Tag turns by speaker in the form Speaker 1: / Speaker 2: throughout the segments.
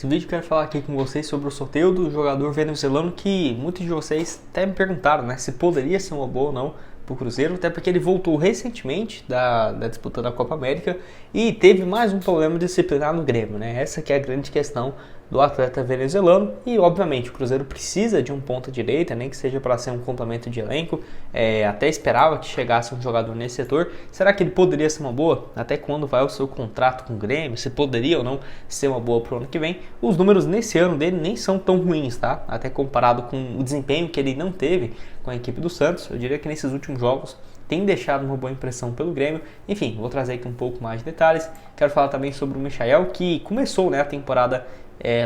Speaker 1: Nesse vídeo eu quero falar aqui com vocês sobre o sorteio do jogador venezuelano que muitos de vocês até me perguntaram, né, se poderia ser uma boa ou não para o Cruzeiro, até porque ele voltou recentemente da disputa da Copa América e teve mais um problema disciplinar no Grêmio, né? Essa que é a grande questão do atleta venezuelano e, obviamente, o Cruzeiro precisa de um ponta-direita, nem que seja para ser um complemento de elenco. Até esperava que chegasse um jogador nesse setor. Será que ele poderia ser uma boa? Até quando vai o seu contrato com o Grêmio? Se poderia ou não ser uma boa para o ano que vem? Os números nesse ano dele nem são tão ruins, tá? Até comparado com o desempenho que ele não teve com a equipe do Santos. Eu diria que nesses últimos jogos tem deixado uma boa impressão pelo Grêmio. Enfim, vou trazer aqui um pouco mais de detalhes. Quero falar também sobre o Michael, que começou, né, a temporada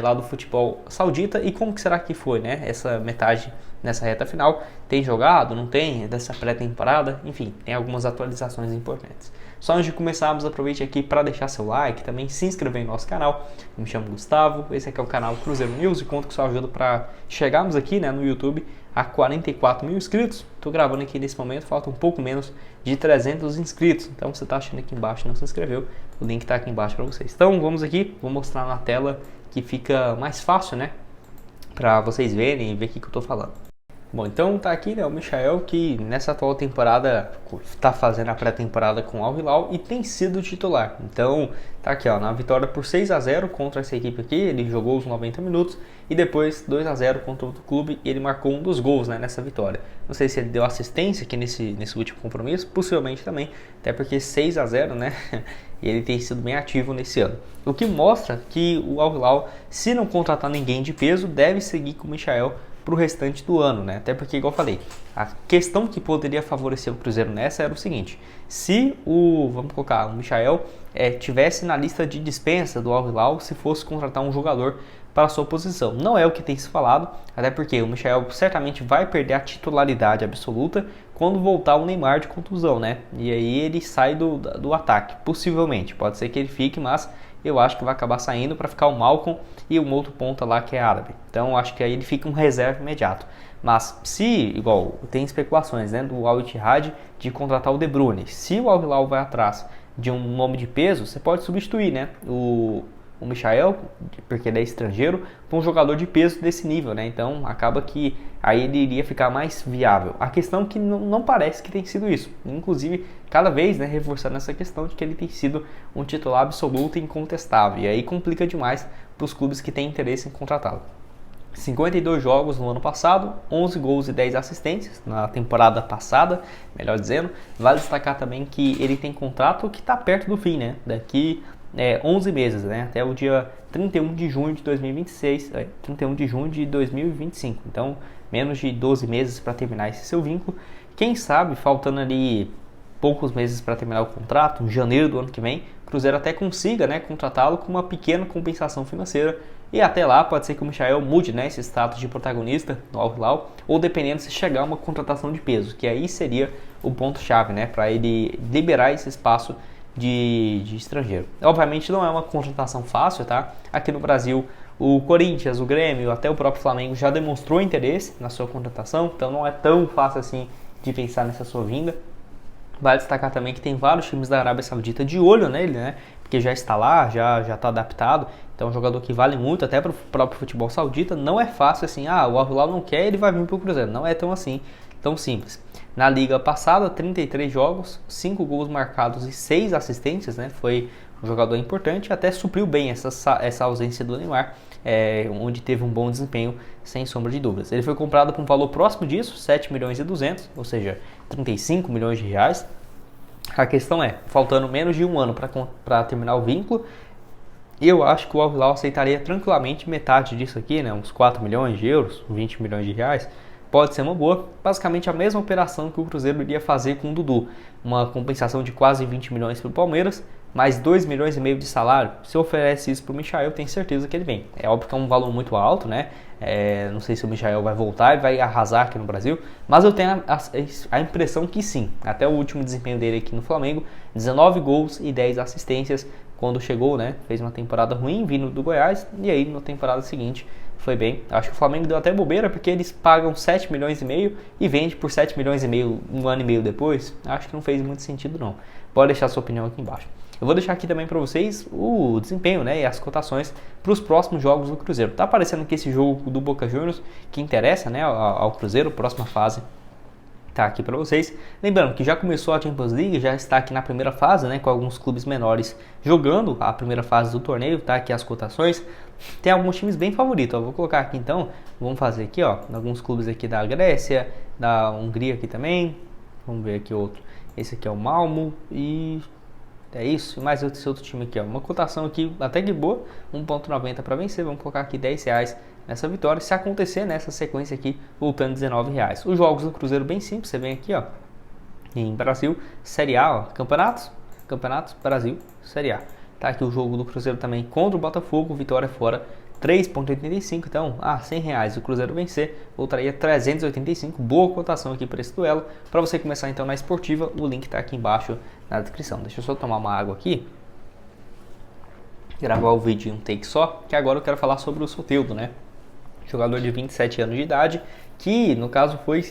Speaker 1: lá do futebol saudita, e como que será que foi, né, essa metade nessa reta final. Tem jogado, não tem, dessa pré-temporada, enfim, tem algumas atualizações importantes. Só antes de começarmos, aproveite aqui para deixar seu like, também se inscrever no nosso canal. Eu me chamo Gustavo, esse aqui é o canal Cruzeiro News e conto com sua ajuda para chegarmos aqui, né, no YouTube a 44 mil inscritos. Estou gravando aqui nesse momento, falta um pouco menos de 300 inscritos. Então, se você está achando aqui embaixo e não se inscreveu, o link está aqui embaixo para vocês. Então, vamos aqui, vou mostrar na tela que fica mais fácil, né, para vocês verem e ver o que eu estou falando. Bom, então tá aqui, né, o Michael, que nessa atual temporada está fazendo a pré-temporada com o Al Hilal e tem sido titular. Então tá aqui, ó, na vitória por 6-0 contra essa equipe aqui, ele jogou os 90 minutos e depois 2-0 contra outro clube e ele marcou um dos gols, né, nessa vitória. Não sei se ele deu assistência aqui nesse último compromisso, possivelmente também, até porque 6-0, né, e ele tem sido bem ativo nesse ano. O que mostra que o Al Hilal, se não contratar ninguém de peso, deve seguir com o Michael para o restante do ano, né? Até porque, igual eu falei, a questão que poderia favorecer o Cruzeiro nessa era o seguinte: se vamos colocar, o Michael tivesse na lista de dispensa do Al Hilal, se fosse contratar um jogador para a sua posição. Não é o que tem se falado, até porque o Michael certamente vai perder a titularidade absoluta quando voltar o Neymar de contusão, né? E aí ele sai do ataque, possivelmente. Pode ser que ele fique, mas eu acho que vai acabar saindo para ficar o Malcom e um outro ponta lá que é árabe. Então acho que aí ele fica um reserva imediato. Mas se, igual, tem especulações, né, do Al Ittihad de contratar o De Bruyne. Se o Al Hilal vai atrás de um nome de peso, você pode substituir, né, o Michael, porque ele é estrangeiro, por um jogador de peso desse nível, né? Então acaba que aí ele iria ficar mais viável. A questão é que não parece que tem sido isso. Inclusive, cada vez, né, reforçando essa questão de que ele tem sido um titular absoluto e incontestável. E aí complica demais para os clubes que têm interesse em contratá-lo. 52 jogos no ano passado, 11 gols e 10 assistências na temporada passada, melhor dizendo. Vale destacar também que ele tem contrato que está perto do fim, né? Daqui 11 meses, né? Até o dia 31 de junho de 2026, 31 de junho de 2025. Então, menos de 12 meses para terminar esse seu vínculo. Quem sabe, faltando ali poucos meses para terminar o contrato, em janeiro do ano que vem, o Cruzeiro até consiga, né, contratá-lo com uma pequena compensação financeira. E até lá pode ser que o Michael mude, né, esse status de protagonista no Al Hilal, ou dependendo se chegar uma contratação de peso, que aí seria o ponto-chave, né, para ele liberar esse espaço de estrangeiro. Obviamente não é uma contratação fácil, tá? Aqui no Brasil, o Corinthians, o Grêmio, até o próprio Flamengo já demonstrou interesse na sua contratação, então não é tão fácil assim de pensar nessa sua vinda. Vale destacar também que tem vários times da Arábia Saudita de olho nele, né? Porque já está lá, já está adaptado. Então é um jogador que vale muito até para o próprio futebol saudita. Não é fácil assim, o Al Hilal não quer, ele vai vir para o Cruzeiro. Não é tão assim, tão simples. Na liga passada, 33 jogos, 5 gols marcados e 6 assistências, né? Foi um jogador importante, até supriu bem essa ausência do Neymar, onde teve um bom desempenho, sem sombra de dúvidas. Ele foi comprado por um valor próximo disso, 7 milhões e 200, ou seja, 35 milhões de reais. A questão é, faltando menos de um ano para terminar o vínculo, eu acho que o Al Hilal aceitaria tranquilamente metade disso aqui, né? Uns 4 milhões de euros, 20 milhões de reais. Pode ser uma boa, basicamente a mesma operação que o Cruzeiro iria fazer com o Dudu, uma compensação de quase 20 milhões para o Palmeiras, mais 2 milhões e meio de salário. Se oferece isso para o Michael, eu tenho certeza que ele vem. É óbvio que é um valor muito alto, né? Não sei se o Michael vai voltar e vai arrasar aqui no Brasil, mas eu tenho a impressão que sim. Até o último desempenho dele aqui no Flamengo, 19 gols e 10 assistências quando chegou, né? Fez uma temporada ruim vindo do Goiás e aí na temporada seguinte foi bem. Acho que o Flamengo deu até bobeira porque eles pagam 7 milhões e meio e vende por 7 milhões e meio um ano e meio depois. Acho que não fez muito sentido não. Pode deixar sua opinião aqui embaixo. Eu vou deixar aqui também para vocês o desempenho, né, e as cotações para os próximos jogos do Cruzeiro. Tá aparecendo aqui esse jogo do Boca Juniors que interessa, né, ao Cruzeiro, próxima fase. Tá aqui para vocês. Lembrando que já começou a Champions League, já está aqui na primeira fase, né, com alguns clubes menores jogando a primeira fase do torneio, tá aqui as cotações. Tem alguns times bem favoritos, ó. Vou colocar aqui então, vamos fazer aqui, ó, alguns clubes aqui da Grécia, da Hungria aqui também. Vamos ver aqui outro. Esse aqui é o Malmo e é isso, e mais esse outro time aqui, ó. Uma cotação aqui até que boa, 1,90 para vencer. Vamos colocar aqui R$10 nessa vitória. Se acontecer nessa sequência aqui, voltando R$19. Os jogos do Cruzeiro bem simples, você vem aqui, ó, em Brasil, Série A, ó, campeonatos, Brasil, Série A. Tá aqui o jogo do Cruzeiro também contra o Botafogo, vitória fora, 3,85, então, R$100 o Cruzeiro vencer, voltaria 385, boa cotação aqui para esse duelo. Para você começar então na esportiva, o link está aqui embaixo na descrição. Deixa eu só tomar uma água aqui, gravar o vídeo em um take só, que agora eu quero falar sobre o Soteldo, né? Jogador de 27 anos de idade, que no caso foi,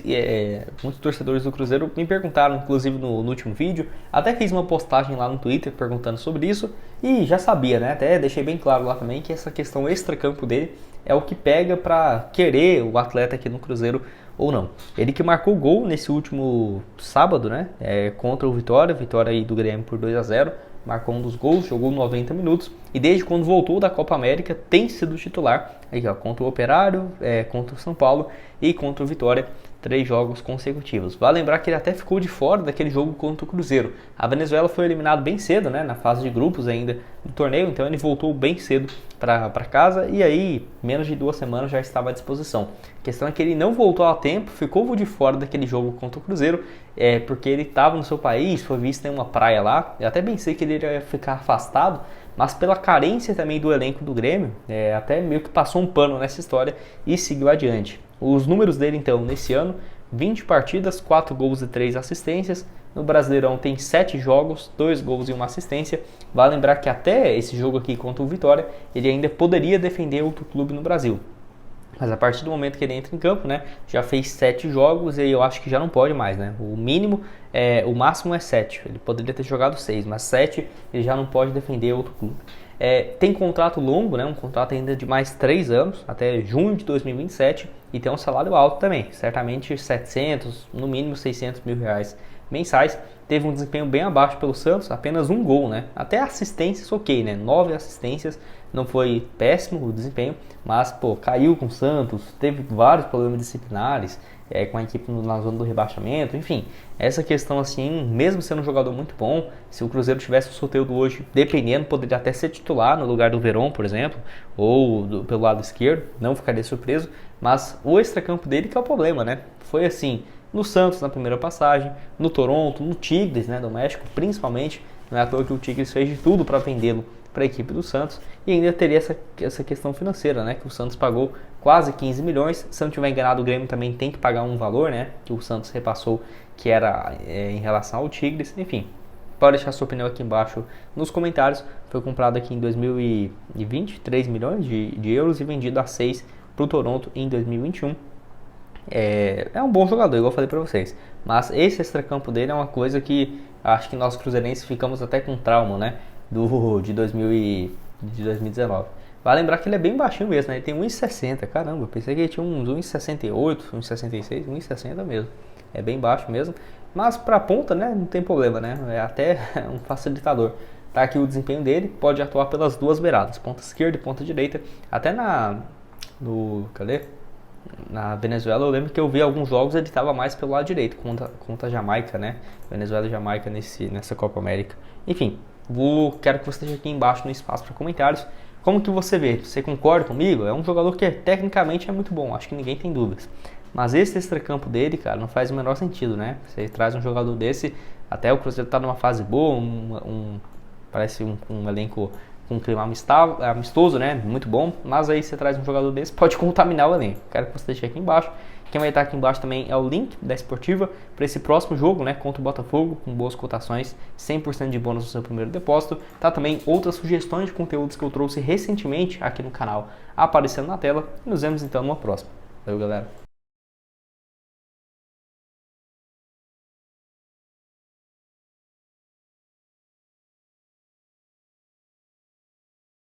Speaker 1: muitos torcedores do Cruzeiro me perguntaram, inclusive no último vídeo, até fiz uma postagem lá no Twitter perguntando sobre isso, e já sabia, né, até deixei bem claro lá também que essa questão extracampo dele é o que pega para querer o atleta aqui no Cruzeiro ou não. Ele que marcou gol nesse último sábado, né, contra o Vitória aí do Grêmio por 2-0, marcou um dos gols, jogou 90 minutos e desde quando voltou da Copa América tem sido titular aí, ó, contra o Operário, contra o São Paulo e contra o Vitória, 3 jogos consecutivos. Vale lembrar que ele até ficou de fora daquele jogo contra o Cruzeiro. A Venezuela foi eliminado bem cedo, né, na fase de grupos ainda do torneio, então ele voltou bem cedo para casa e aí menos de 2 semanas já estava à disposição. A questão é que ele não voltou a tempo, ficou de fora daquele jogo contra o Cruzeiro, porque ele estava no seu país, foi visto em uma praia lá. Eu até pensei que ele ia ficar afastado, mas pela carência também do elenco do Grêmio, até meio que passou um pano nessa história e seguiu adiante. Os números dele então nesse ano, 20 partidas, 4 gols e 3 assistências. No Brasileirão tem 7 jogos, 2 gols e 1 assistência. Vale lembrar que até esse jogo aqui contra o Vitória, ele ainda poderia defender outro clube no Brasil. Mas a partir do momento que ele entra em campo, né, já fez 7 jogos e eu acho que já não pode mais, né? O máximo é 7. Ele poderia ter jogado 6, mas 7 ele já não pode defender outro clube. Tem contrato longo, né? Um contrato ainda de mais 3 anos, até junho de 2027, e tem um salário alto também, certamente 700, no mínimo 600 mil reais mensais. Teve um desempenho bem abaixo pelo Santos, apenas um gol, né? Até assistências ok, né? 9 assistências, não foi péssimo o desempenho, mas pô, caiu com o Santos, teve vários problemas disciplinares, com a equipe na zona do rebaixamento, enfim, essa questão assim, mesmo sendo um jogador muito bom, se o Cruzeiro tivesse o Soteldo hoje, dependendo, poderia até ser titular no lugar do Verón, por exemplo, ou pelo lado esquerdo, não ficaria surpreso, mas o extracampo dele que é o problema, né? Foi assim, no Santos na primeira passagem, no Toronto, no Tigres, né, do México, principalmente, não é à toa que o Tigres fez de tudo para vendê-lo para a equipe do Santos, e ainda teria essa questão financeira, né, que o Santos pagou quase 15 milhões, se não tiver enganado o Grêmio também tem que pagar um valor, né, que o Santos repassou, que era em relação ao Tigres, enfim. Pode deixar sua opinião aqui embaixo nos comentários. Foi comprado aqui em 2020, 3 milhões de euros e vendido a 6 para o Toronto em 2021. É um bom jogador, igual eu falei para vocês, mas esse extracampo dele é uma coisa que acho que nós cruzeirenses ficamos até com trauma, né, de 2019. Vai lembrar que ele é bem baixinho mesmo, né? Ele tem 1,60, caramba, eu pensei que ele tinha uns 1,68, 1,66, 1,60 mesmo, é bem baixo mesmo, mas para ponta, né, não tem problema, né, é até um facilitador. Tá aqui o desempenho dele, pode atuar pelas duas beiradas, ponta esquerda e ponta direita, até na Venezuela eu lembro que eu vi alguns jogos, ele estava mais pelo lado direito, contra a Jamaica, né? Venezuela e Jamaica nessa Copa América. Enfim, quero que você esteja aqui embaixo no espaço para comentários. Como que você vê? Você concorda comigo? É um jogador que tecnicamente é muito bom, acho que ninguém tem dúvidas. Mas esse extracampo dele, cara, não faz o menor sentido, né? Você traz um jogador desse, até o Cruzeiro tá numa fase boa, parece um elenco com um clima amistoso, né? Muito bom. Mas aí você traz um jogador desse, pode contaminar o elenco. Quero que você deixe aqui embaixo. Quem vai estar aqui embaixo também é o link da Esportiva para esse próximo jogo, né? Contra o Botafogo, com boas cotações, 100% de bônus no seu primeiro depósito. Tá também outras sugestões de conteúdos que eu trouxe recentemente aqui no canal aparecendo na tela. E nos vemos então numa próxima. Valeu, galera.